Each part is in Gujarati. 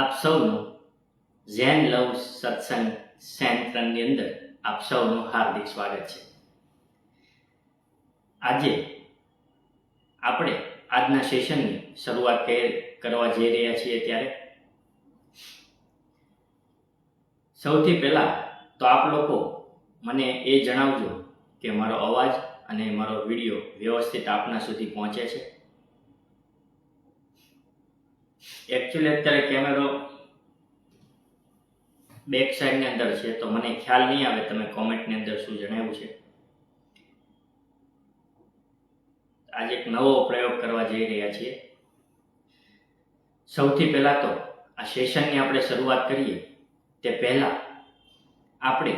આપ સૌનું ઝેન લવ સત્સંગ સેન્ટરની અંદર આપ સૌનું હાર્દિક સ્વાગત છે. આજે આપણે આજના સેશનની શરૂઆત કરવા જઈ રહ્યા છીએ. ત્યારે સૌથી પહેલાં તો આપ લોકો મને એ જણાવજો કે મારો અવાજ અને મારો વિડીયો વ્યવસ્થિત આપના સુધી પહોંચે છે. એકચ્યુઅલી અત્યારે કેમેરો બેક સાઈડની અંદર છે, તો મને ખ્યાલ નહીં આવે તમે કોમેન્ટની અંદર શું જણાવ્યું છે. આજે એક નવો પ્રયોગ કરવા જઈ રહ્યા છીએ. સૌથી પહેલા તો આ સેશનની આપણે શરૂઆત કરીએ તે પહેલા આપણે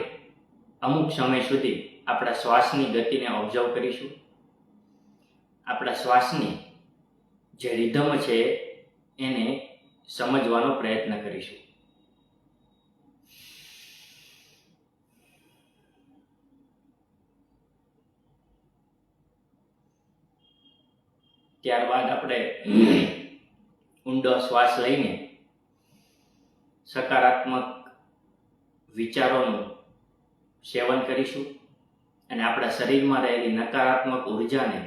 અમુક સમય સુધી આપણા શ્વાસની ગતિને ઓબ્ઝર્વ કરીશું. આપણા શ્વાસની જે રિધમ છે એને સમજવાનો પ્રયત્ન કરીશું. ત્યારબાદ આપણે ઊંડો શ્વાસ લઈને સકારાત્મક વિચારોનું સેવન કરીશું અને આપણા શરીરમાં રહેલી નકારાત્મક ઉર્જાને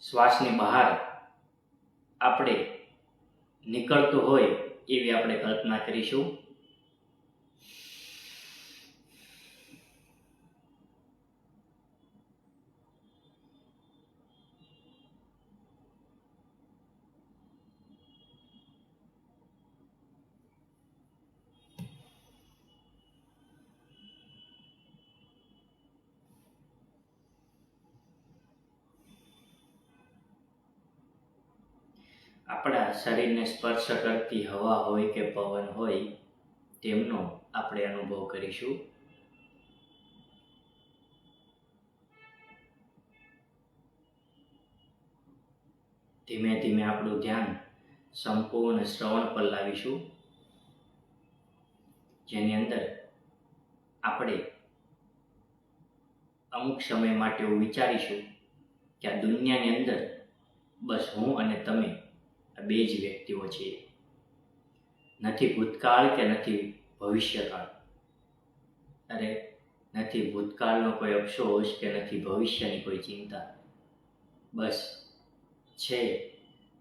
શ્વાસની બહાર આપણે નીકળતું હોય એવી આપણે કલ્પના કરીશું. આપણા શરીરને સ્પર્શ કરતી હવા હોય કે પવન હોય તેમનો આપણે અનુભવ કરીશું. ધીમે ધીમે આપણું ધ્યાન સંપૂર્ણ શ્રવણ પર લાવીશું, જેની અંદર આપણે અમુક સમય માટે એવું વિચારીશું કે આ દુનિયાની અંદર બસ હું અને તમે આ બે જ વ્યક્તિઓ છીએ. નથી ભૂતકાળ કે નથી ભવિષ્યકાળ. અરે નથી ભૂતકાળનો કોઈ અફસોસ કે નથી ભવિષ્યની કોઈ ચિંતા. બસ છે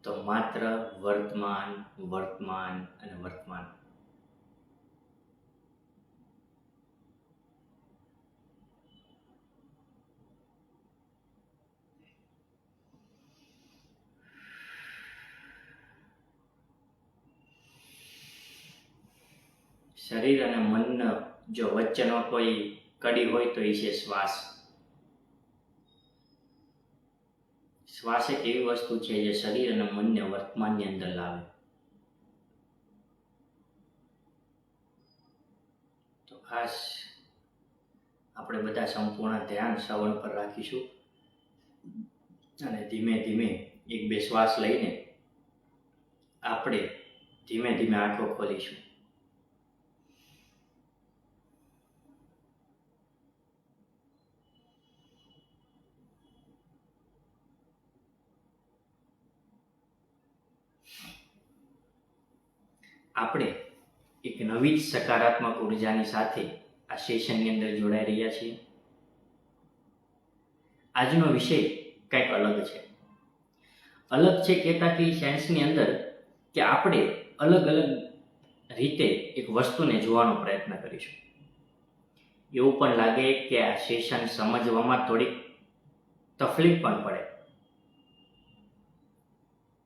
તો માત્ર વર્તમાન, વર્તમાન અને વર્તમાન. શરીર અને મનનો જો વચ્ચેનો કોઈ કડી હોય તો એ છે શ્વાસ. શ્વાસ એક એવી વસ્તુ છે જે શરીર અને મનને વર્તમાનની અંદર લાવે. તો ખાસ આપણે બધા સંપૂર્ણ ધ્યાન શ્રવણ પર રાખીશું અને ધીમે ધીમે એક બે શ્વાસ લઈને આપણે ધીમે ધીમે આંખો ખોલીશું. આપણે એક નવી જ સકારાત્મક ઉર્જાની સાથે આ સેશનની અંદર જોડાઈ રહ્યા છીએ. આજનો વિષય કંઈક અલગ છે. અલગ છે કહેતા કે સાયન્સની અંદર કે આપણે અલગ અલગ રીતે એક વસ્તુને જોવાનો પ્રયત્ન કરીશું. એવું પણ લાગે કે આ સેશન સમજવામાં થોડીક તકલીફ પણ પડે,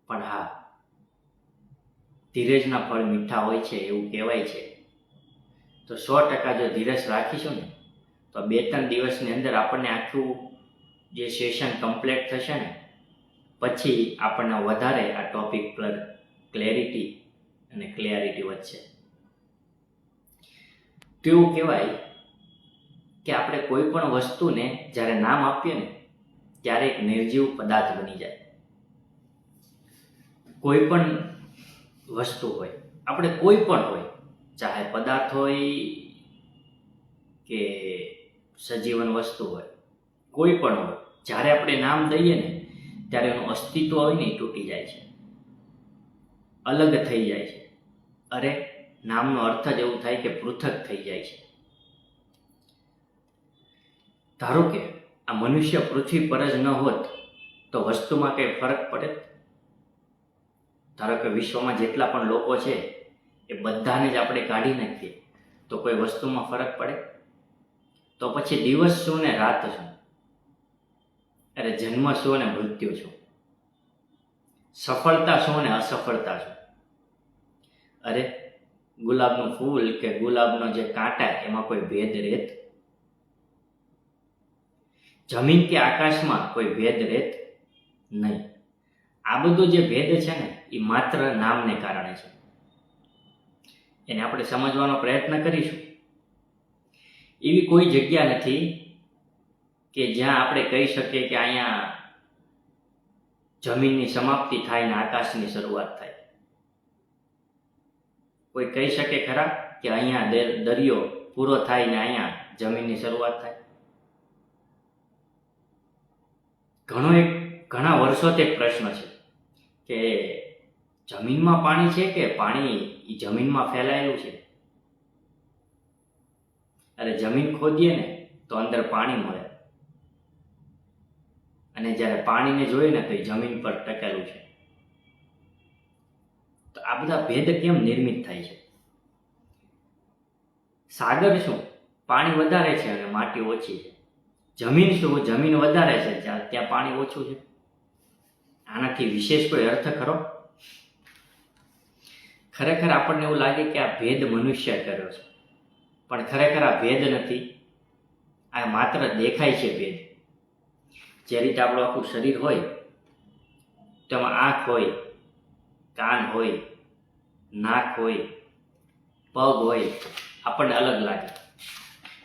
પણ હા, ધીરજના ફળ મીઠા હોય છે એવું કહેવાય છે. તો 100% જો ધીરજ રાખીશું ને તો 2-3 દિવસની અંદર આપણને આખું જે સેશન કમ્પ્લીટ થશે ને પછી આપણને વધારે આ ટોપિક પર ક્લેરિટી અને ક્લિયરિટી વધશે. તો એવું કહેવાય કે આપણે કોઈ પણ વસ્તુને જ્યારે નામ આપીએ ને ત્યારે એક નિર્જીવ પદાર્થ બની જાય. કોઈ પણ વસ્તુ હોય, આપણે કોઈ પણ હોય, ચાહે પદાર્થ હોય કે સજીવન વસ્તુ હોય, કોઈ પણ હોય, જ્યારે આપણે નામ દઈએ ને ત્યારે એનું અસ્તિત્વ હોય ને એ તૂટી જાય છે. અલગ થઈ જાય છે. અરે, નામનો અર્થ જ એવું થાય કે પૃથક થઈ જાય છે. ધારો કે આ મનુષ્ય પૃથ્વી પર જ ન હોત તો વસ્તુમાં કંઈ ફરક પડે? ધારો કે વિશ્વમાં જેટલા પણ લોકો છે એ બધાને જ આપણે કાઢી નાખીએ તો કોઈ વસ્તુમાં ફરક પડે? તો પછી દિવસ શું ને રાત શું? અરે, જન્મ શું ને મૃત્યુ શું? સફળતા શું ને અસફળતા શું? અરે, ગુલાબનું ફૂલ કે ગુલાબનો જે કાંટા એમાં કોઈ ભેદ રહેત? જમીન કે આકાશમાં કોઈ ભેદ રહેત નહીં. આ બધું જે ભેદ છે ને એ માત્ર નામને કારણે છે. એને આપણે સમજવાનો પ્રયત્ન કરીશું. એવી કોઈ જગ્યા નથી કે જ્યાં આપણે કહી શકીએ કે અહીંયા જમીનની સમાપ્તિ થાય ને આકાશની શરૂઆત થાય. કોઈ કહી શકે ખરા કે અહીંયા દરિયો પૂરો થાય ને અહીંયા જમીનની શરૂઆત થાય? ઘણા વર્ષોથી એક પ્રશ્ન છે કે જમીનમાં પાણી છે કે પાણી એ જમીનમાં ફેલાયેલું છે? અરે, જમીન ખોદીએ ને તો અંદર પાણી મળે, અને જ્યારે પાણીને જોઈએ ને તો એ જમીન પર ટકેલું છે. તો આ બધા ભેદ કેમ નિર્મિત થાય છે? સાગર શું? પાણી વધારે છે અને માટી ઓછી છે. જમીન શું? જમીન વધારે છે ત્યાં પાણી ઓછું છે. આનાથી વિશેષ કોઈ અર્થ ખરો? ખરેખર આપણને એવું લાગે કે આ ભેદ મનુષ્ય કર્યો છે, પણ ખરેખર આ ભેદ નથી. આ માત્ર દેખાય છે ભેદ. જે રીતે આપણું આખું શરીર હોય તેમાં આંખ હોય, કાન હોય, નાક હોય, પગ હોય, આપણને અલગ લાગે,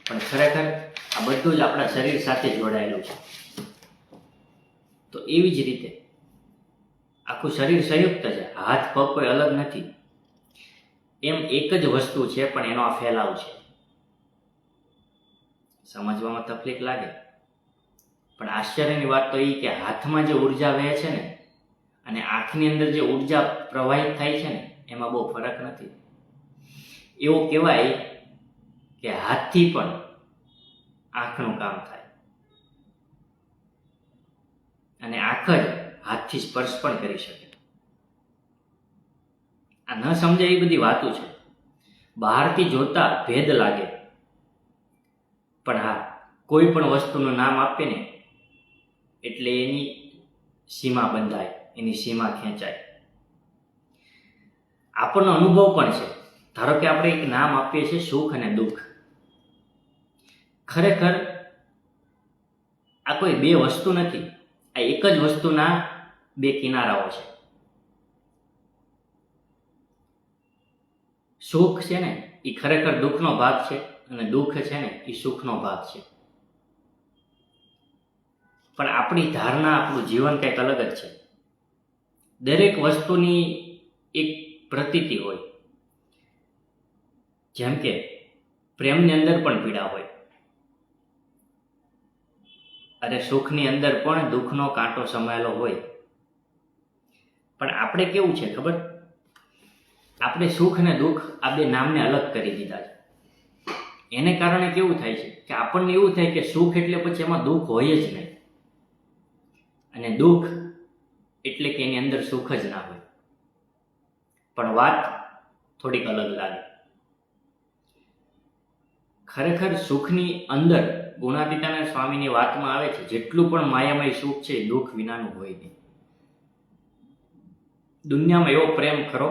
પણ ખરેખર આ બધું જ આપણા શરીર સાથે જોડાયેલું છે. તો એવી જ રીતે આખું શરીર સંયુક્ત છે. હાથ પગ કોઈ અલગ નથી. એમ એક જ વસ્તુ છે, પણ એનો આ ફેલાવ છે. સમજવામાં તકલીફ લાગે, પણ આશ્ચર્યની વાત તો એ કે હાથમાં જે ઉર્જા વહે છે ને અને આંખની અંદર જે ઉર્જા પ્રવાહિત થાય છે ને એમાં બહુ ફરક નથી. એવું કહેવાય કે હાથથી પણ આંખનું કામ થાય, અને આંખ જ હાથથી સ્પર્શ પણ કરી શકે. આ ન સમજાય એ બધી વાતો છે. બહારથી જોતા ભેદ લાગે, પણ હા, કોઈ પણ વસ્તુનું નામ આપે ને એટલે એની સીમા બંધાય, એની સીમા ખેંચાય. આપણનો અનુભવ પણ છે. ધારો કે આપણે એક નામ આપીએ છીએ સુખ અને દુઃખ. ખરેખર આ કોઈ બે વસ્તુ નથી, આ એક જ વસ્તુના બે કિનારાઓ છે. સુખ છે ને એ ખરેખર દુઃખનો ભાગ છે, અને દુઃખ છે ને એ સુખનો ભાગ છે. પણ આપણી ધારણા, આપણું જીવન કંઈક અલગ જ છે. દરેક વસ્તુની એક પ્રતીતિ હોય. જેમ કે પ્રેમની અંદર પણ પીડા હોય, અરે સુખની અંદર પણ દુઃખનો કાંટો સમાયેલો હોય. પણ આપણે કેવું છે ખબર? આપણે સુખ અને દુઃખ આ બે નામને અલગ કરી દીધા છે. એને કારણે કેવું થાય છે કે આપણને એવું થાય કે સુખ એટલે પછી એમાં દુઃખ હોય જ નહીં, અને દુઃખ એટલે કે એની અંદર સુખ જ ના હોય. પણ વાત થોડીક અલગ લાગે. ખરેખર સુખની અંદર ગુણાતીતાનંદ સ્વામીની વાતમાં આવે છે જેટલું પણ માયામય સુખ છે એ દુઃખ વિનાનું હોય નહીં. દુનિયામાં એવો પ્રેમ ખરો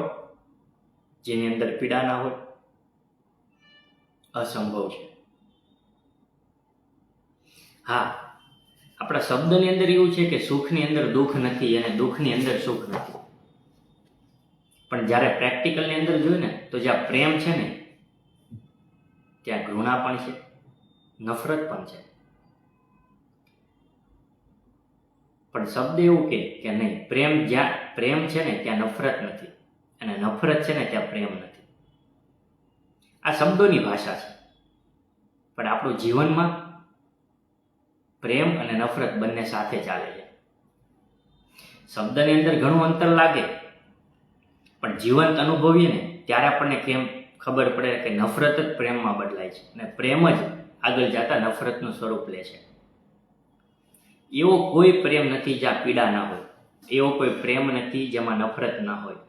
જેની અંદર પીડા ના હોય? અસંભવ છે. હા, આપણા શબ્દની અંદર એવું છે કે સુખની અંદર દુઃખ નથી અને દુઃખની અંદર સુખ નથી. પણ જ્યારે પ્રેક્ટિકલની અંદર જોઈએ ને તો જ્યાં પ્રેમ છે ને ત્યાં ઘૃણા પણ છે, નફરત પણ છે. પણ શબ્દ એવું કે નહીં, જ્યાં પ્રેમ છે ને ત્યાં નફરત નથી, અને નફરત છે ને ત્યાં પ્રેમ નથી. આ શબ્દોની ભાષા છે. પણ આપણું જીવનમાં પ્રેમ અને નફરત બંને સાથે ચાલે છે. શબ્દની અંદર ઘણું અંતર લાગે, પણ જીવંત અનુભવીએ ને ત્યારે આપણને કેમ ખબર પડે કે નફરત જ પ્રેમમાં બદલાય છે અને પ્રેમ જ આગળ જતા નફરતનું સ્વરૂપ લે છે. એવો કોઈ પ્રેમ નથી જ્યાં પીડા ના હોય, એવો કોઈ પ્રેમ નથી જેમાં નફરત ના હોય,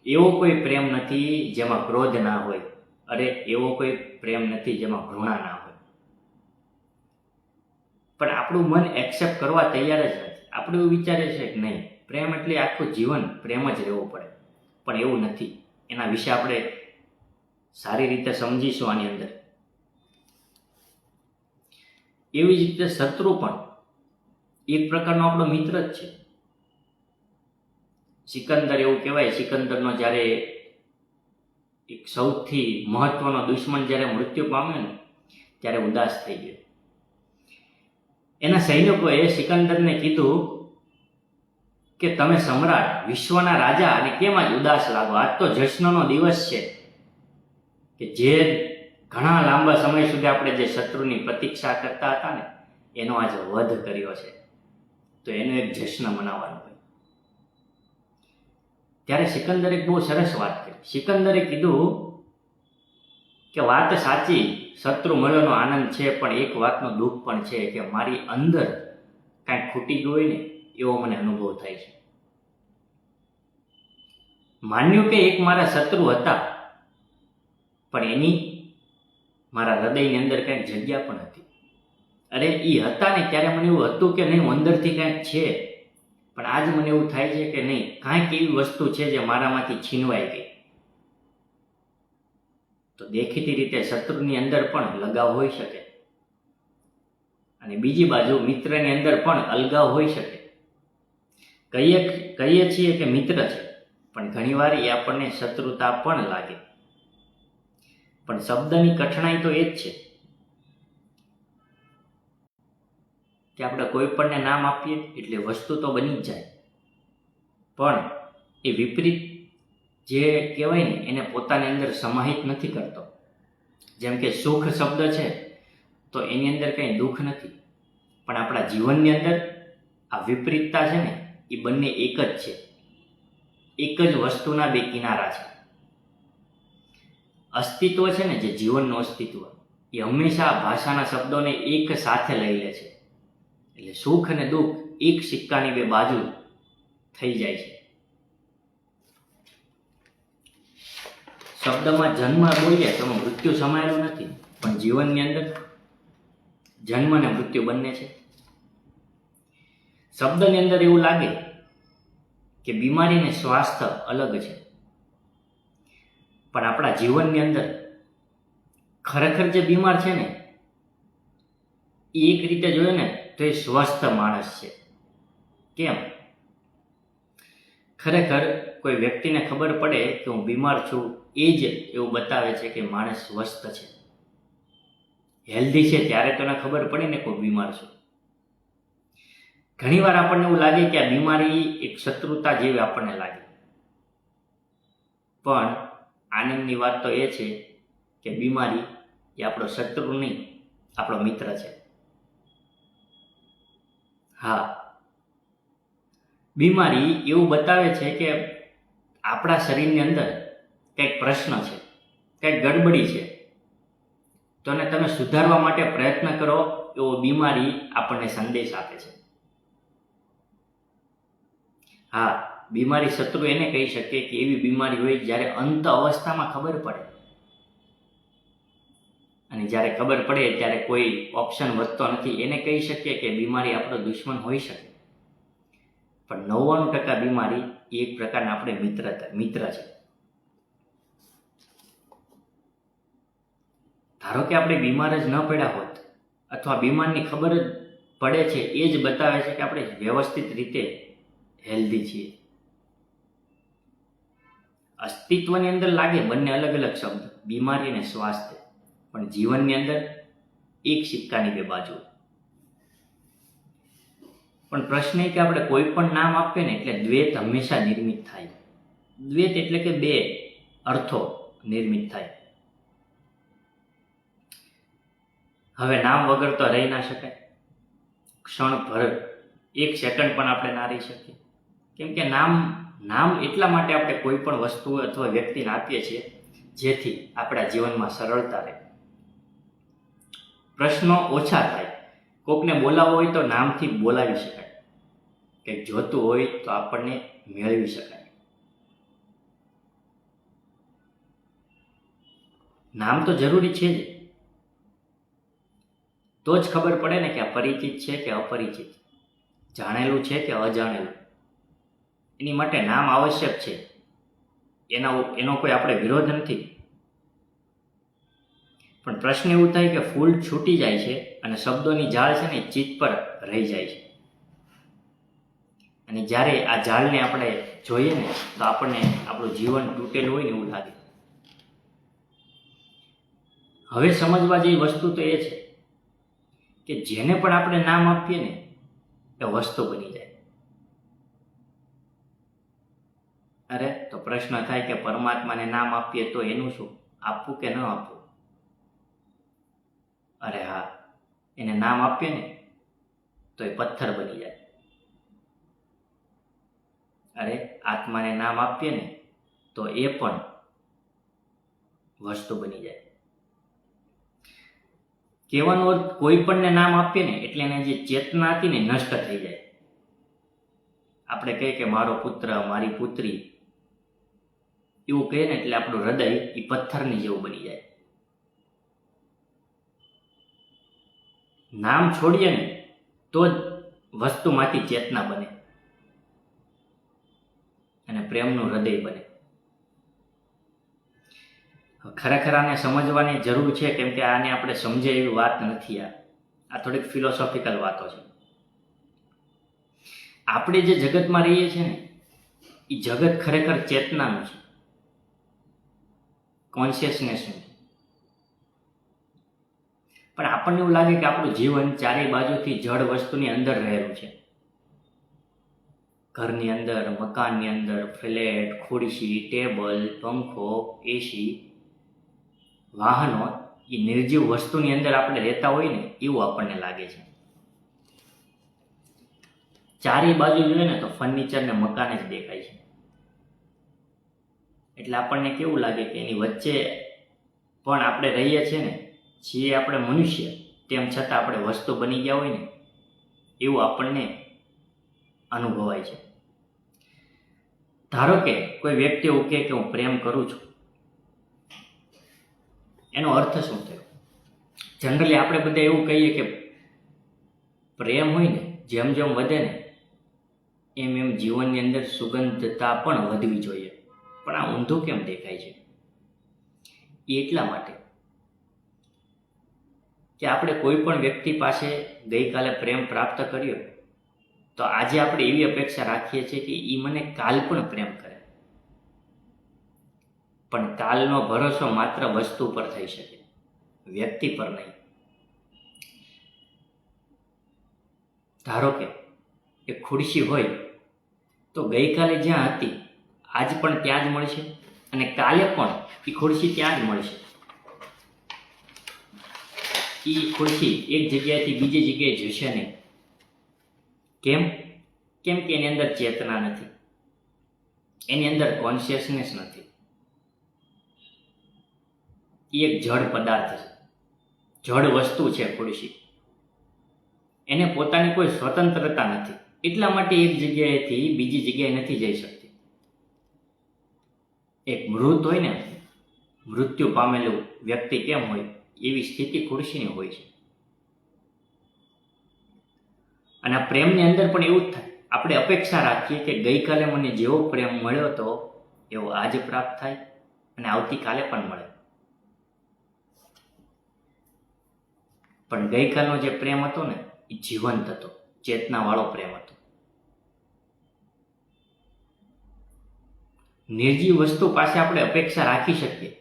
એવો કોઈ પ્રેમ નથી જેમાં ક્રોધ ના હોય, અરે એવો કોઈ પ્રેમ નથી જેમાં ઘૃણા ના હોય. પણ આપણું મન એક્સેપ્ટ કરવા તૈયાર જ નથી. આપણે એવું વિચારે છે કે નહીં, પ્રેમ એટલે આખું જીવન પ્રેમ જ રહેવો પડે, પણ એવું નથી. એના વિશે આપણે સારી રીતે સમજીશું આની અંદર. એવી જ રીતે શત્રુ પણ એક પ્રકારનો આપણો મિત્ર જ છે. સિકંદર એવું કહેવાય, સિકંદરનો જ્યારે એક સૌથી મહત્વનો દુશ્મન જ્યારે મૃત્યુ પામ્યો ને ત્યારે ઉદાસ થઈ ગયો. એના સૈનિકોએ સિકંદરને કીધું કે તમે સમ્રાટ, વિશ્વના રાજા, અને કેમ આજ ઉદાસ લાગો? આજ તો જશ્નનો દિવસ છે કે જે ઘણા લાંબા સમય સુધી આપણે જે શત્રુની પ્રતીક્ષા કરતા હતા ને એનો આજે વધ કર્યો છે, તો એનો એક જશ્ન મનાવવાનો હોય. ત્યારે સિકંદરે બહુ સરસ વાત કરી. સિકંદરે કીધું કે વાત સાચી, શત્રુ મળ્યોનો આનંદ છે, પણ એક વાતનું દુઃખ પણ છે કે મારી અંદર કાંઈક ખૂટી ગયું હોય ને એવો મને અનુભવ થાય છે. માન્યું કે એક મારા શત્રુ હતા, પણ એની મારા હૃદયની અંદર કંઈક જગ્યા પણ હતી. અરે એ હતા ને ત્યારે મને એવું હતું કે નહીં, અંદરથી કાંઈક છે, પણ આજ મને એવું થાય છે કે નહીં, કાંઈક એવી વસ્તુ છે જે મારામાંથી છીનવાઈ ગઈ. તો દેખીતી રીતે શત્રુની અંદર પણ લગાવ હોઈ શકે, અને બીજી બાજુ મિત્રની અંદર પણ અલગાવ હોઈ શકે. કહીએ છીએ કે મિત્ર છે, પણ ઘણીવાર એ આપણને શત્રુતા પણ લાગે. પણ શબ્દની કઠણાઈ તો એ જ છે કે આપણે કોઈ પણને નામ આપીએ એટલે વસ્તુ તો બની જ જાય, પણ એ વિપરીત જે કહેવાય ને એને પોતાની અંદર સમાહિત નથી કરતો. જેમ કે સુખ શબ્દ છે તો એની અંદર કંઈ દુઃખ નથી, પણ આપણા જીવનની અંદર આ વિપરીતતા છે ને એ બંને એક જ છે, એક જ વસ્તુના બે કિનારા છે. અસ્તિત્વ છે ને, જે જીવનનું અસ્તિત્વ, એ હંમેશા ભાષાના શબ્દોને એક સાથે લઈ લે છે. એટલે સુખ અને દુઃખ એક સિક્કાની બે બાજુ થઈ જાય છે. શબ્દમાં જન્મ બોલીએ તો મૃત્યુ સમાયેલું નથી, પણ જીવનની અંદર જન્મ અને મૃત્યુ બંને છે. શબ્દની અંદર એવું લાગે કે બીમારી અને સ્વાસ્થ્ય અલગ છે, પણ આપણા જીવનની અંદર ખરેખર જે બીમાર છે ને એ એક રીતે જોઈએ ને તો એ સ્વસ્થ માણસ છે. કેમ? ખરેખર કોઈ વ્યક્તિને ખબર પડે કે હું બીમાર છું, એ જ એવું બતાવે છે કે માણસ સ્વસ્થ છે, હેલ્ધી છે. ત્યારે તો એને ખબર પડે ને કોઈ બીમાર છું. ઘણીવાર આપણને એવું લાગે કે આ બીમારી એક શત્રુતા જેવી આપણને લાગે, પણ આનંદની વાત તો એ છે કે બીમારી એ આપણો શત્રુ નહીં, આપણો મિત્ર છે. હા, બીમારી એવું બતાવે છે કે આપણા શરીરની અંદર કંઈક પ્રશ્ન છે, કંઈક ગડબડી છે, તો એને તમે સુધારવા માટે પ્રયત્ન કરો એવો બીમારી આપણને સંદેશ આપે છે. હા, બીમારી શત્રુ એને કહી શકીએ કે એવી બીમારી હોય જ્યારે અંત અવસ્થામાં ખબર પડે, અને જ્યારે ખબર પડે ત્યારે કોઈ ઓપ્શન વધતો નથી. એને કહી શકીએ કે બીમારી આપણો દુશ્મન હોઈ શકે, પણ 99% બીમારી એ એક પ્રકારના આપણે મિત્ર છે. ધારો કે આપણે બીમાર જ ન પડ્યા હોત, અથવા બીમારની ખબર જ પડે છે એ જ બતાવે છે કે આપણે વ્યવસ્થિત રીતે હેલ્ધી છીએ. અસ્તિત્વની અંદર લાગે બંને અલગ અલગ શબ્દ, બીમારી અને સ્વાસ્થ્ય, પણ જીવનની અંદર એક સિક્કાની બે બાજુ. પણ પ્રશ્ન એ કે આપણે કોઈ પણ નામ આપીએ ને એટલે દ્વૈત હંમેશા નિર્મિત થાય. દ્વૈત એટલે કે બે અર્થો નિર્મિત થાય. હવે નામ વગર તો રહી ના શકાય. ક્ષણભર, એક સેકન્ડ પણ આપણે ના રહી શકીએ. કેમ કે નામ એટલા માટે આપણે કોઈ પણ વસ્તુ અથવા વ્યક્તિને આપીએ છીએ જેથી આપણા જીવનમાં સરળતા રહે, પ્રશ્નો ઓછા થાય. કોકને બોલાવવો હોય તો નામથી બોલાવી શકાય, કંઈક જોતું હોય તો આપણને મેળવી શકાય. નામ તો જરૂરી છે જ, તો જ ખબર પડે ને કે આ પરિચિત છે કે અપરિચિત, જાણેલું છે કે અજાણેલું. એની માટે નામ આવશ્યક છે, એનો કોઈ આપણે વિરોધ નથી. પણ પ્રશ્ન એવું થાય કે ફૂલ છૂટી જાય છે અને શબ્દોની જાળ છે ને ચિત્ત પર રહી જાય છે. અને જ્યારે આ જાળને આપણે જોઈએ ને તો આપણને આપણું જીવન તૂટેલું હોય ને એવું લાગે. હવે સમજવા જેવી વસ્તુ તો એ છે કે જેને પણ આપણે નામ આપીએ ને એ વસ્તુ બની જાય. અરે તો પ્રશ્ન થાય કે પરમાત્માને નામ આપીએ તો એનું શું, આપવું કે ન આપવું? અરે હા, એને નામ આપીએ ને તો એ પથ્થર બની જાય. અરે આત્માને નામ આપીએ ને તો એ પણ વસ્તુ બની જાય. કહેવાનો અર્થ કોઈ પણને નામ આપીએ ને એટલે એને જે ચેતના હતી ને નષ્ટ થઈ જાય. આપણે કહીએ કે મારો પુત્ર, મારી પુત્રી, એવું કહીએ ને એટલે આપણું હૃદય એ પથ્થરની જેવું બની જાય. નામ છોડીએ ને તો જ વસ્તુમાંથી ચેતના બને અને પ્રેમનું હૃદય બને. ખરેખર આને સમજવાની જરૂર છે, કેમ કે આને આપણે સમજે એવી વાત નથી. આ થોડીક ફિલોસોફિકલ વાતો છે. આપણે જે જગતમાં રહીએ છીએ ને એ જગત ખરેખર ચેતનાનું છે, કોન્શિયસનેસનું. પણ આપણને એવું લાગે કે આપણું જીવન ચારે બાજુથી જળ વસ્તુની અંદર રહેલું છે. ઘરની અંદર, મકાનની અંદર, ફ્લેટ, ખુરશી, ટેબલ, પંખો, એસી, વાહનો, એ નિર્જીવ વસ્તુની અંદર આપણે રહેતા હોય ને એવું આપણને લાગે છે. ચારે બાજુ જોઈએ ને તો ફર્નિચર ને મકાન જ દેખાય છે. એટલે આપણને કેવું લાગે કે એની વચ્ચે પણ આપણે રહીએ છીએ ને, છીએ આપણે મનુષ્ય, તેમ છતાં આપણે વસ્તુ બની ગયા હોય ને એવું આપણને અનુભવાય છે. ધારો કે કોઈ વ્યક્તિ એવું કહે કે હું પ્રેમ કરું છું, એનો અર્થ શું થયો? જનરલી આપણે બધા એવું કહીએ કે પ્રેમ હોય ને જેમ જેમ વધે ને એમ એમ જીવનની અંદર સુગંધતા પણ વધવી જોઈએ. પણ આ ઊંધું કેમ દેખાય છે? એ એટલા માટે કે આપણે કોઈ પણ વ્યક્તિ પાસે ગઈકાલે પ્રેમ પ્રાપ્ત કર્યો તો આજે આપણે એવી અપેક્ષા રાખીએ છીએ કે એ મને કાલ પણ પ્રેમ કરે. પણ કાલનો ભરોસો માત્ર વસ્તુ પર થઈ શકે, વ્યક્તિ પર નહીં. ધારો કે એ ખુરશી હોય તો ગઈકાલે જ્યાં હતી આજ પણ ત્યાં જ મળશે અને કાલે પણ એ ખુરશી ત્યાં જ મળશે. એ ખુરશી એક જગ્યાએથી બીજી જગ્યાએ જશે નહીં. કેમ? કેમ કે એની અંદર ચેતના નથી, એની અંદર કોન્શિયસનેસ નથી. એ એક જડ પદાર્થ છે, જડ વસ્તુ છે ખુરશી. એને પોતાની કોઈ સ્વતંત્રતા નથી, એટલા માટે એક જગ્યાએથી બીજી જગ્યાએ નથી જઈ શકતી. એક મૃત હોય ને, મૃત્યુ પામેલું વ્યક્તિ કેમ હોય એવી સ્થિતિ ખુરશીની હોય છે. અને આ પ્રેમની અંદર પણ એવું જ થાય. આપણે અપેક્ષા રાખીએ કે ગઈકાલે મને જેવો પ્રેમ મળ્યો હતો એવો આજે પ્રાપ્ત થાય અને આવતીકાલે પણ મળે. પણ ગઈકાલનો જે પ્રેમ હતો ને એ જીવંત હતો, ચેતનાવાળો પ્રેમ હતો. નિર્જીવ વસ્તુ પાસે આપણે અપેક્ષા રાખી શકીએ,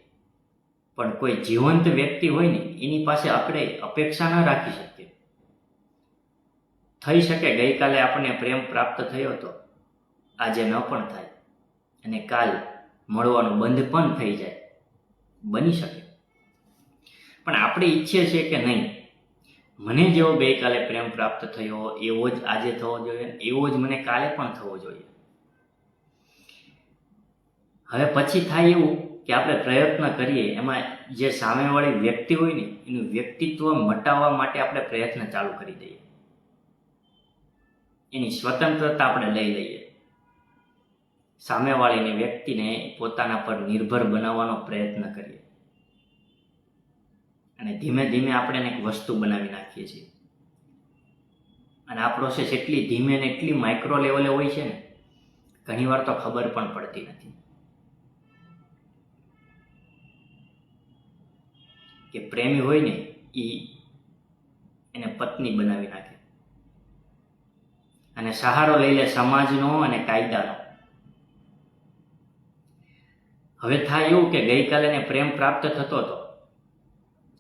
પણ કોઈ જીવંત વ્યક્તિ હોય ને એની પાસે આપણે અપેક્ષા ન રાખી શકીએ. થઈ શકે ગઈકાલે આપણને પ્રેમ પ્રાપ્ત થયો હતો, આજે ન પણ થાય અને કાલ મળવાનું બંધ પણ થઈ જાય, બની શકે. પણ આપણે ઈચ્છીએ છીએ કે નહીં, મને જેવો ગઈકાલે પ્રેમ પ્રાપ્ત થયો એવો જ આજે થવો જોઈએ, એવો જ મને કાલે પણ થવો જોઈએ. હવે પછી થાય એવું કે આપણે પ્રયત્ન કરીએ, એમાં જે સામેવાળી વ્યક્તિ હોય ને એનું વ્યક્તિત્વ મટાવવા માટે આપણે પ્રયત્ન ચાલુ કરી દઈએ, એની સ્વતંત્રતા આપણે લઈ લઈએ, સામેવાળીની વ્યક્તિને પોતાના પર નિર્ભર બનાવવાનો પ્રયત્ન કરીએ અને ધીમે ધીમે આપણે એને એક વસ્તુ બનાવી નાખીએ છીએ. અને આ પ્રોસેસ એટલી ધીમે અને એટલી માઇક્રો લેવલે હોય છે ને, ઘણીવાર તો ખબર પણ પડતી નથી કે પ્રેમી હોય ને એને પત્ની બનાવી નાખે અને સહારો લઈ લે સમાજનો અને કાયદાનો. હવે થાય એવું કે ગઈકાલે એને પ્રેમ પ્રાપ્ત થતો હતો,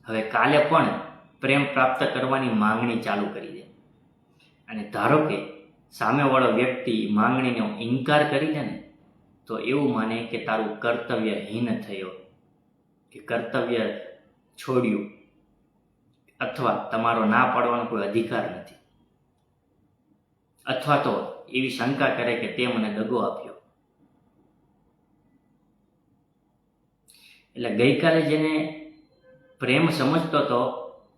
હવે કાલે પણ પ્રેમ પ્રાપ્ત કરવાની માંગણી ચાલુ કરી દે. અને ધારો કે સામેવાળો વ્યક્તિ માંગણીનો ઇનકાર કરી દે ને, તો એવું માને કે તારું કર્તવ્યહીન થયો, કે કર્તવ્ય છોડ્યું, અથવા તમારો ના પાડવાનો કોઈ અધિકાર નથી, અથવા તો એવી શંકા કરે કે તે મને દગો આપ્યો. એટલે ગઈકાલે જેને પ્રેમ સમજતો હતો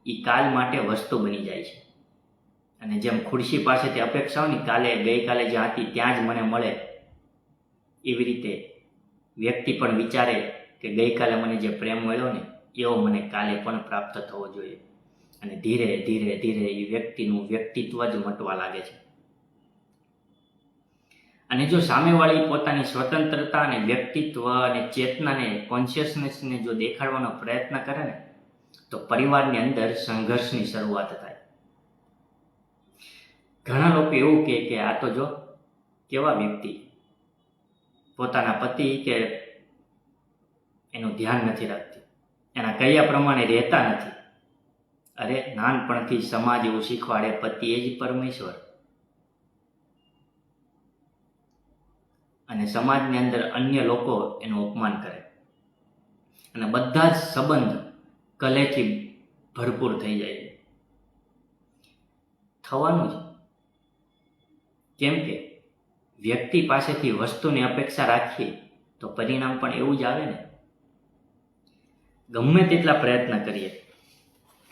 એ કાલ માટે વસ્તુ બની જાય છે. અને જેમ ખુરશી પાસેથી અપેક્ષા હોય ને ગઈકાલે જ્યાં હતી ત્યાં જ મને મળે, એવી રીતે વ્યક્તિ પણ વિચારે કે ગઈકાલે મને જે પ્રેમ મળ્યો ને એવો મને કાલે પણ પ્રાપ્ત થવો જોઈએ. અને ધીરે ધીરે ધીરે એ વ્યક્તિનું વ્યક્તિત્વ જ મટવા લાગે છે. અને જો સામેવાળી પોતાની સ્વતંત્રતા અને વ્યક્તિત્વ અને ચેતનાને, કોન્શિયસનેસને જો દેખાડવાનો પ્રયત્ન કરે ને, તો પરિવારની અંદર સંઘર્ષની શરૂઆત થાય. ઘણા લોકો એવું કહે કે આ તો જો કેવા વ્યક્તિ પોતાના પતિ કે એનું ધ્યાન નથી રાખતી, એના કયા પ્રમાણે રહેતા નથી. અરે નાનપણથી સમાજ એવું શીખવાડે પતિ એ જ પરમેશ્વર, અને સમાજની અંદર અન્ય લોકો એનું અપમાન કરે અને બધા જ સંબંધ કલેથી ભરપૂર થઈ જાય છે. થવાનું જ, કેમ કે વ્યક્તિ પાસેથી વસ્તુની અપેક્ષા રાખીએ તો પરિણામ પણ એવું જ આવે ને. ગમે તેટલા પ્રયત્ન કરીએ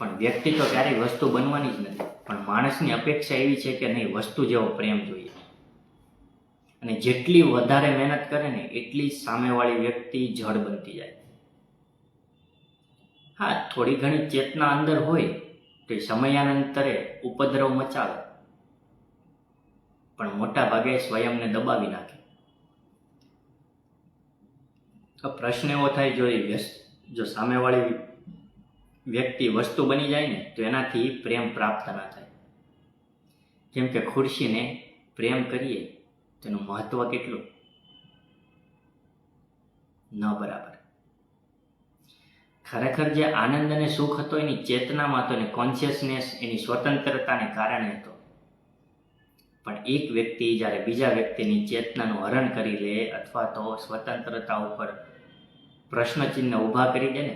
પણ વ્યક્તિ તો ક્યારેય વસ્તુ બનવાની જ નથી. પણ માણસની અપેક્ષા એવી છે કે નહીં, વસ્તુ જેવો પ્રેમ જોઈએ. અને જેટલી વધારે મહેનત કરે ને એટલી સામેવાળી વ્યક્તિ જડ બનતી જાય. હા, થોડી ઘણી ચેતના અંદર હોય તો એ સમયાંતરે ઉપદ્રવ મચાવે, પણ મોટા ભાગે સ્વયંને દબાવી નાખે. તો પ્રશ્ન એવો થાય, જો સામેવાળી વ્યક્તિ વસ્તુ બની જાય ને તો એનાથી પ્રેમ પ્રાપ્ત ના થાય. જેમ કે ખુરશીને પ્રેમ કરીએ તેનું મહત્વ કેટલું ન બરાબર. ખરેખર જે આનંદ અને સુખ હતો એની ચેતનામાં હતો, એની કોન્શિયસનેસ, એની સ્વતંત્રતાને કારણે હતો. પણ એક વ્યક્તિ જ્યારે બીજા વ્યક્તિની ચેતનાનું હરણ કરી લે અથવા તો સ્વતંત્રતા ઉપર પ્રશ્નચિહ્ન ઊભા કરી દે ને,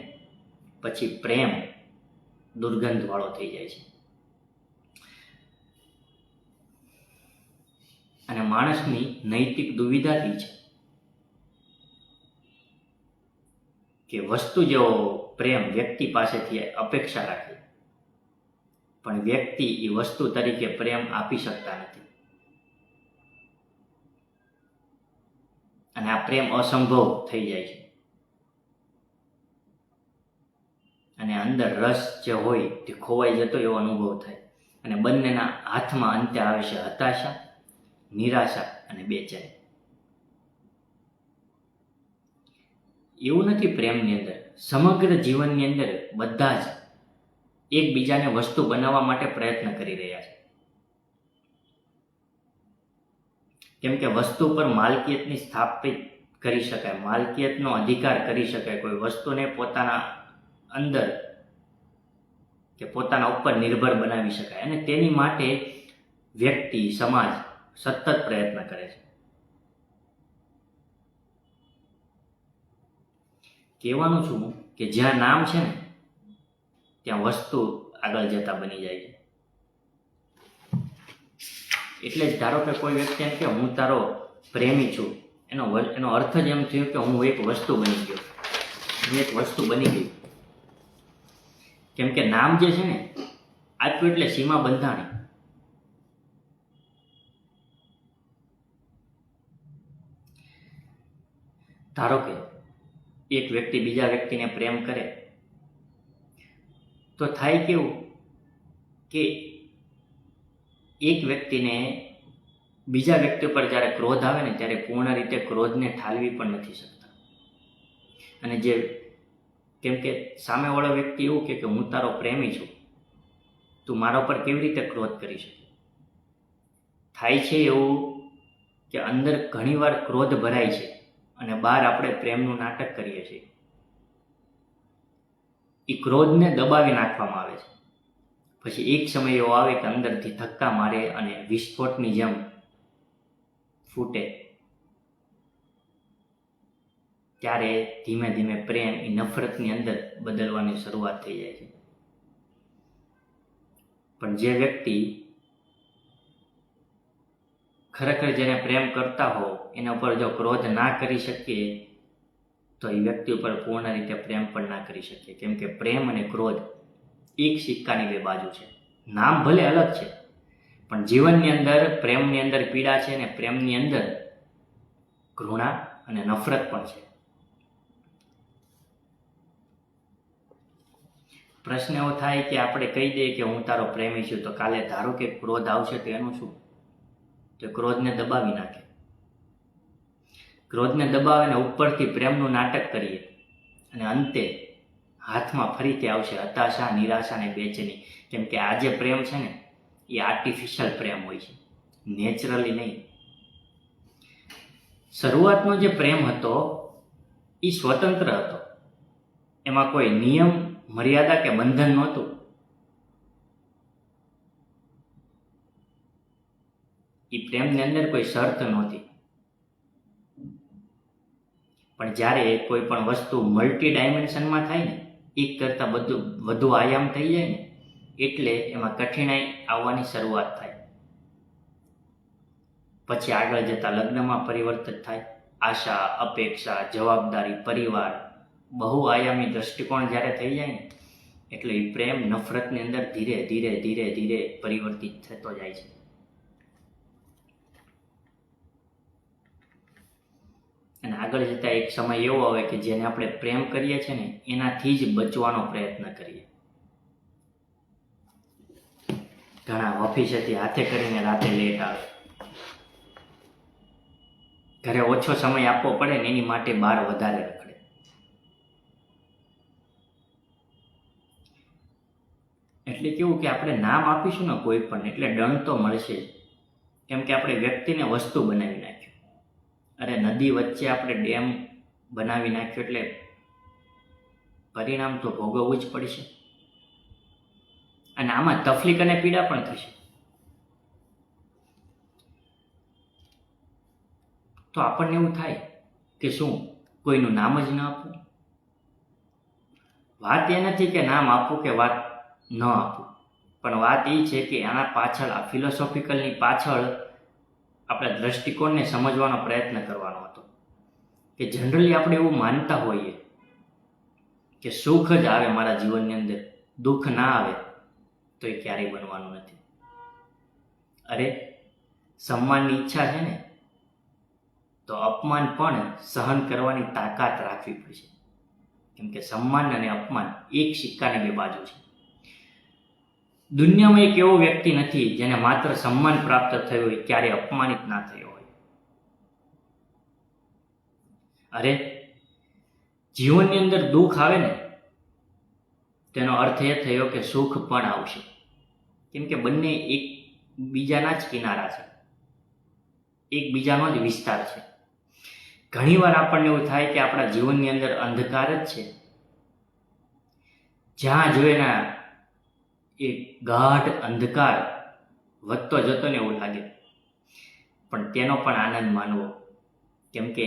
પછી પ્રેમ દુર્ગંધવાળો થઈ જાય છે. અને માણસની નૈતિક દુવિધા થઈ છે કે વસ્તુ જેવો પ્રેમ વ્યક્તિ પાસેથી અપેક્ષા રાખે, પણ વ્યક્તિ એ વસ્તુ તરીકે પ્રેમ આપી શકતા નથી. અને આ પ્રેમ અસંભવ થઈ જાય છે. અને અંદર રસ જે હોય તે ખોવાઈ જતો એવો અનુભવ થાય. અને બંનેના હાથમાં અંતે આવે છે હતાશા, નિરાશા અને બેચેની. એવું નથી પ્રેમની અંદર, સમગ્ર જીવનની અંદર બધા જ એકબીજાને વસ્તુ બનાવવા માટે પ્રયત્ન કરી રહ્યા છે. કેમ કે વસ્તુ પર માલકિયતની સ્થાપિત કરી શકાય, માલકિયતનો અધિકાર કરી શકાય. કોઈ વસ્તુને પોતાના અંદર કે પોતાના ઉપર નિર્ભર બનાવી શકાય. અને તેની માટે વ્યક્તિ, સમાજ સતત પ્રયત્ન કરે છે. કહેવાનું છું કે જ્યાં નામ છે ને ત્યાં વસ્તુ આગળ જતા બની જાય છે. એટલે જ ધારો કે કોઈ વ્યક્તિ એમ કે હું તારો પ્રેમી છું, એનો અર્થ જ એમ થયો કે હું એક વસ્તુ બની ગયો, હું એક વસ્તુ બની ગઈ. કેમ કે નામ જે છે ને આપ્યું એટલે સીમા બંધાણી. ધારો કે એક વ્યક્તિ બીજા વ્યક્તિને પ્રેમ કરે તો થાય કેવું કે એક વ્યક્તિને બીજા વ્યક્તિ પર જ્યારે ક્રોધ આવે ને ત્યારે પૂર્ણ રીતે ક્રોધને ઠાલવી પણ નથી શકતા. અને કેમ કે સામેવાળો વ્યક્તિ એવું કે હું તારો પ્રેમી છું, તું મારા પર કેવી રીતે ક્રોધ કરી શકે. થાય છે એવું કે અંદર ઘણીવાર ક્રોધ ભરાય છે અને બહાર આપણે પ્રેમનું નાટક કરીએ છીએ. એ ક્રોધને દબાવી નાખવામાં આવે છે. પછી એક સમય એવો આવે કે અંદરથી ધક્કા મારે અને વિસ્ફોટની જેમ ફૂટે. ત્યારે ધીમે ધીમે પ્રેમ એ નફરતની અંદર બદલવાની શરૂઆત થઈ જાય છે. પણ જે વ્યક્તિ ખરેખર જેને પ્રેમ કરતા હો એના ઉપર જો ક્રોધ ના કરી શકીએ તો એ વ્યક્તિ ઉપર પૂર્ણ રીતે પ્રેમ પણ ના કરી શકીએ. કેમ કે પ્રેમ અને ક્રોધ એક સિક્કાની બે બાજુ છે. નામ ભલે અલગ છે પણ જીવનની અંદર પ્રેમની અંદર પીડા છે અને પ્રેમની અંદર ઘૃણા અને નફરત પણ છે. પ્રશ્ન એવો થાય કે આપણે કહી દઈએ કે હું તારો પ્રેમી છું, તો કાલે ધારો કે ક્રોધ આવશે તો એનું શું? તો ક્રોધને દબાવી નાખે. ક્રોધને દબાવીને ઉપરથી પ્રેમનું નાટક કરીએ અને અંતે હાથમાં ફરીથી આવશે હતાશા, નિરાશા અને બેચેની. કેમ કે આ જે પ્રેમ છે ને એ આર્ટિફિશિયલ પ્રેમ હોય છે, નેચરલી નહીં. શરૂઆતનો જે પ્રેમ હતો એ સ્વતંત્ર હતો, એમાં કોઈ નિયમ, મર્યાદા કે બંધન નહોતું. એ પ્રેમની અંદર કોઈ શરત નહોતી. પણ જ્યારે કોઈ પણ વસ્તુ મલ્ટી ડાયમેન્શનમાં થાય ને, એક કરતાં વધુ આયામ થઈ જાય ને, એટલે એમાં કઠિનાઈ આવવાની શરૂઆત થાય. પછી આગળ જતાં લગ્નમાં પરિવર્તન થાય. આશા, અપેક્ષા, જવાબદારી, પરિવાર, બહુઆયામી દ્રષ્ટિકોણ જ્યારે થઈ જાય ને, એટલે એ પ્રેમ નફરતની અંદર ધીરે ધીરે ધીરે ધીરે પરિવર્તિત થતો જાય છે. અને આગળ જતાં એક સમય એવો આવે કે જેને આપણે પ્રેમ કરીએ છીએ ને એનાથી જ બચવાનો પ્રયત્ન કરીએ. ઘણા ઓફિસેથી હાથે કરીને રાતે લેટ આવે, ઘરે ઓછો સમય આપવો પડે ને એની માટે બહાર વધારે રખડે. એટલે કેવું કે આપણે નામ આપીશું ને કોઈ પણ એટલે દંડ તો મળશે જ. કેમ કે આપણે વ્યક્તિને વસ્તુ બનાવી નાખ્યું. અરે નદી વચ્ચે આપણે ડેમ બનાવી નાખ્યો એટલે પરિણામ તો ભોગવવું જ પડશે. અને આમાં તકલીફ અને પીડા પણ થશે. તો આપણને એવું થાય કે શું કોઈનું નામ જ ન આપવું? વાત એ નથી કે નામ આપવું કે વાત ન આપવું, પણ વાત એ છે કે આના પાછળ, આ ફિલોસોફિકલની પાછળ આપણા દ્રષ્ટિકોણને સમજવાનો પ્રયત્ન કરવાનો હતો. કે જનરલી આપણે એવું માનતા હોઈએ કે સુખ જ આવે મારા જીવનની અંદર, દુઃખ ના આવે તો એ ક્યારેય બનવાનું નથી. અરે સન્માનની ઈચ્છા છે ને તો અપમાન પણ સહન કરવાની તાકાત રાખવી પડશે. કેમ કે સન્માન અને અપમાન એક સિક્કાની બે બાજુ છે. દુનિયામાં એક એવો વ્યક્તિ નથી જેને માત્ર સન્માન પ્રાપ્ત થયું હોય, ક્યારે અપમાનિત ના થયો હોય. અરે જીવનની અંદર દુઃખ આવે ને તેનો અર્થ એ થયો કે સુખ પણ આવશે. કેમ કે બંને એકબીજાના જ કિનારા છે, એકબીજાનો જ વિસ્તાર છે. ઘણીવાર આપણને એવું થાય કે આપણા જીવનની અંદર અંધકાર જ છે, જ્યાં જોઈને એ ગાઢ અંધકાર વધતો જતો ને એવું લાગે. પણ તેનો પણ આનંદ માનવો. કેમ કે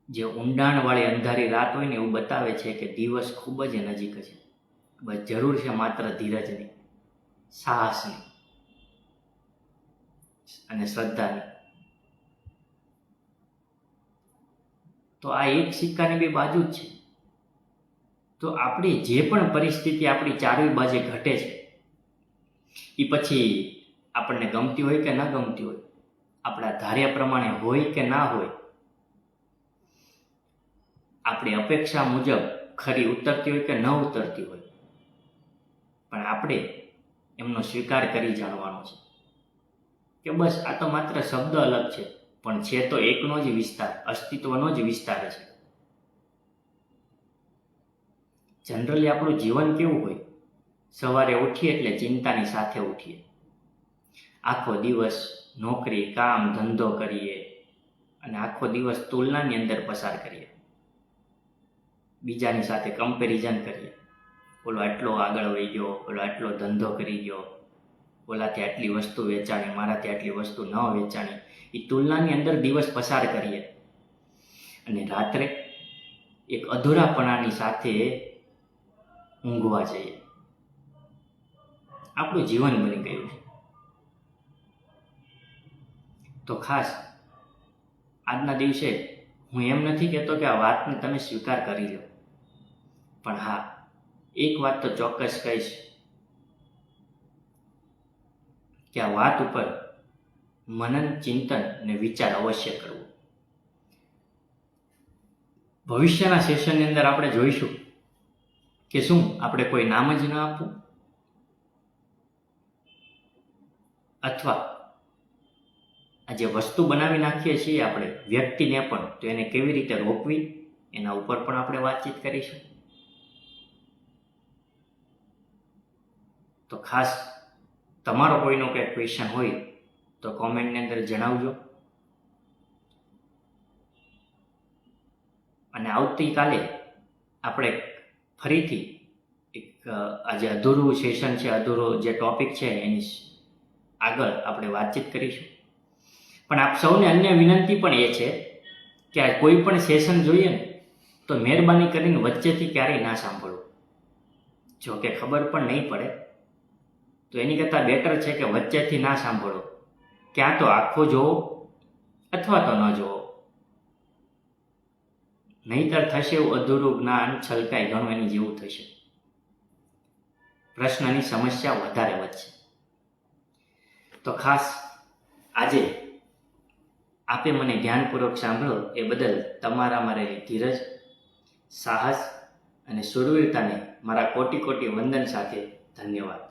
જે ઊંડાણવાળી અંધારી રાત હોય ને એવું બતાવે છે કે દિવસ ખૂબ જ નજીક છે. બસ જરૂર છે માત્ર ધીરજની, સાહસની અને શ્રદ્ધાની. તો આ એક સિક્કાની બે બાજુ જ છે. તો આપણી જે પણ પરિસ્થિતિ આપણી ચારે બાજુ ઘટે છે એ પછી આપણને ગમતી હોય કે ન ગમતી હોય, આપણા ધાર્યા પ્રમાણે હોય કે ના હોય, આપણી અપેક્ષા મુજબ ખરી ઉતરતી હોય કે ન ઉતરતી હોય, પણ આપણે એમનો સ્વીકાર કરી જાણવાનો છે કે બસ આ તો માત્ર શબ્દ અલગ છે, પણ છે તો એકનો જ વિસ્તાર, અસ્તિત્વનો જ વિસ્તાર છે. જનરલી આપણું જીવન કેવું હોય? સવારે ઉઠીએ એટલે ચિંતાની સાથે ઉઠીએ, આખો દિવસ નોકરી, કામ, ધંધો કરીએ અને આખો દિવસ તુલનાની અંદર પસાર કરીએ, બીજાની સાથે કમ્પેરિઝન કરીએ. ઓલો આટલો આગળ વહી ગયો, ઓલો આટલો ધંધો કરી ગયો, ઓલાથી આટલી વસ્તુ વેચાણી, મારાથી આટલી વસ્તુ ન વેચાણી. એ તુલનાની અંદર દિવસ પસાર કરીએ અને રાત્રે એક અધૂરાપણાની સાથે ઊંઘવા જઈએ. આપણું જીવન બની ગયું છે. તો ખાસ આજના દિવસે હું એમ નથી કહેતો કે આ વાતને તમે સ્વીકાર કરી લો, પણ હા, એક વાત તો ચોક્કસ કહીશ કે આ વાત ઉપર મનન, ચિંતન અને વિચાર અવશ્ય કરવો. ભવિષ્યના સેશનની અંદર આપણે જોઈશું કે શું આપણે કોઈ નામ જ ન આપવું, અથવા આ જે વસ્તુ બનાવી નાખીએ છીએ આપણે વ્યક્તિને પણ, તો એને કેવી રીતે રોકવી એના ઉપર પણ આપણે વાતચીત કરીશું. તો ખાસ તમારો કોઈનો કંઈ ક્વેશ્ચન હોય તો કોમેન્ટની અંદર જણાવજો. અને આવતીકાલે આપણે ફરીથી એક આજે અધૂરું સેશન છે, અધૂરો જે ટોપિક છે એની આગળ આપણે વાતચીત કરીશું. પણ આપ સૌને અન્ય વિનંતી પણ એ છે કે આ કોઈ પણ સેશન જોઈએ ને તો મહેરબાની કરીને વચ્ચેથી ક્યારેય ના સાંભળો. જો કે ખબર પણ નહીં પડે તો એની કરતાં બેટર છે કે વચ્ચેથી ના સાંભળો, ક્યાં તો આખો જોવો અથવા તો ન જોવો. નહીંતર થશે એવું અધૂરું જ્ઞાન છલકાય ઘણું એની જેવું થશે, પ્રશ્નની સમસ્યા વધારે વધશે. તો ખાસ આજે આપે મને ધ્યાનપૂર્વક સાંભળો એ બદલ તમારામાં રહેલી ધીરજ, સાહસ અને શૂરવીરતાને મારા કોટી કોટી વંદન સાથે ધન્યવાદ.